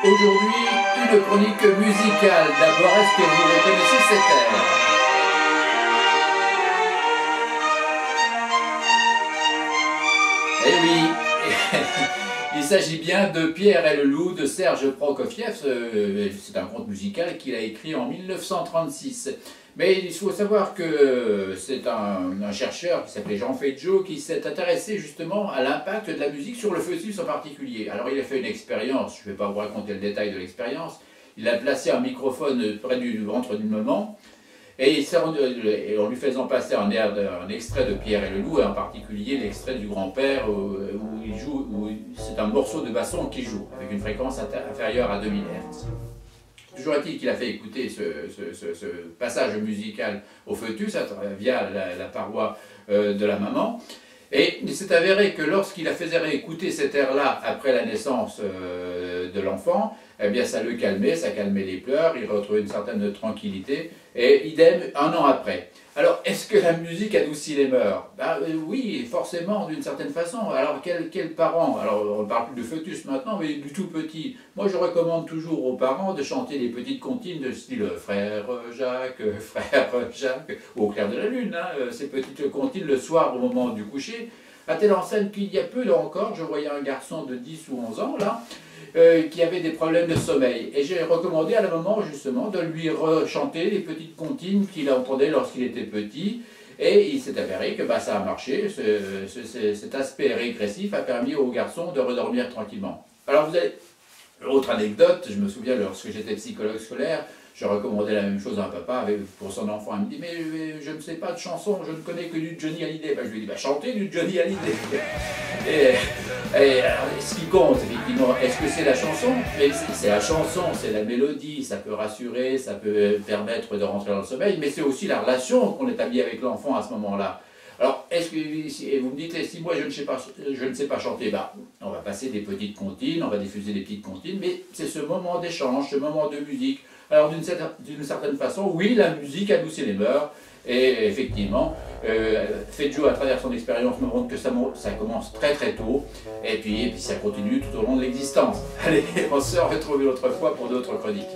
Aujourd'hui, une chronique musicale. D'abord, est-ce que vous reconnaissez cet air? Eh oui, il s'agit bien de Pierre et le loup de Serge Prokofiev. C'est un conte musical qu'il a écrit en 1936. Mais il faut savoir que c'est un chercheur qui s'appelait Jean Feijo qui s'est intéressé justement à l'impact de la musique sur le fœtus en particulier. Alors il a fait une expérience, je ne vais pas vous raconter le détail de l'expérience, il a placé un microphone près du ventre d'une maman et en lui faisant passer un extrait de Pierre et le loup, et en particulier l'extrait du grand-père où c'est un morceau de basson qui joue avec une fréquence inférieure à 2000 Hz. Toujours est-il qu'il a fait écouter ce passage musical au fœtus via la paroi de la maman. Et il s'est avéré que lorsqu'il a fait écouter cet air-là après la naissance de l'enfant, eh bien ça le calmait, ça calmait les pleurs, il retrouvait une certaine tranquillité, et idem un an après. Alors, est-ce que la musique adoucit les mœurs? Oui, forcément, d'une certaine façon. Alors, quels parents? Alors, on ne parle plus de fœtus maintenant, mais du tout petit. Moi, je recommande toujours aux parents de chanter des petites comptines de style Frère Jacques, ou au clair de la lune, hein, ces petites comptines le soir au moment du coucher. À telle enseigne qu'il y a peu encore, je voyais un garçon de 10 ou 11 ans, là, qui avait des problèmes de sommeil. Et j'ai recommandé à la maman, justement, de lui rechanter les petites comptines qu'il entendait lorsqu'il était petit. Et il s'est avéré que ça a marché. Cet aspect régressif a permis au garçon de redormir tranquillement. Alors, vous avez... Autre anecdote, je me souviens lorsque j'étais psychologue scolaire, je recommandais la même chose à un papa pour son enfant. Il me dit, mais je ne sais pas de chanson, je ne connais que du Johnny Hallyday. Je lui ai dit, chantez du Johnny Hallyday. Alors, ce qui compte, effectivement, est-ce que c'est la chanson? C'est la chanson, c'est la mélodie, ça peut rassurer, ça peut permettre de rentrer dans le sommeil, mais c'est aussi la relation qu'on établit avec l'enfant à ce moment-là. Alors, est-ce que vous me dites, si moi je ne sais pas chanter, on va passer des petites comptines, on va diffuser des petites comptines, mais c'est ce moment d'échange, ce moment de musique. Alors, d'une certaine façon, oui, la musique adoucit les mœurs, et effectivement, Feijo, à travers son expérience, me montre que ça commence très très tôt, et puis ça continue tout au long de l'existence. Allez, on se retrouve une autre fois pour d'autres chroniques.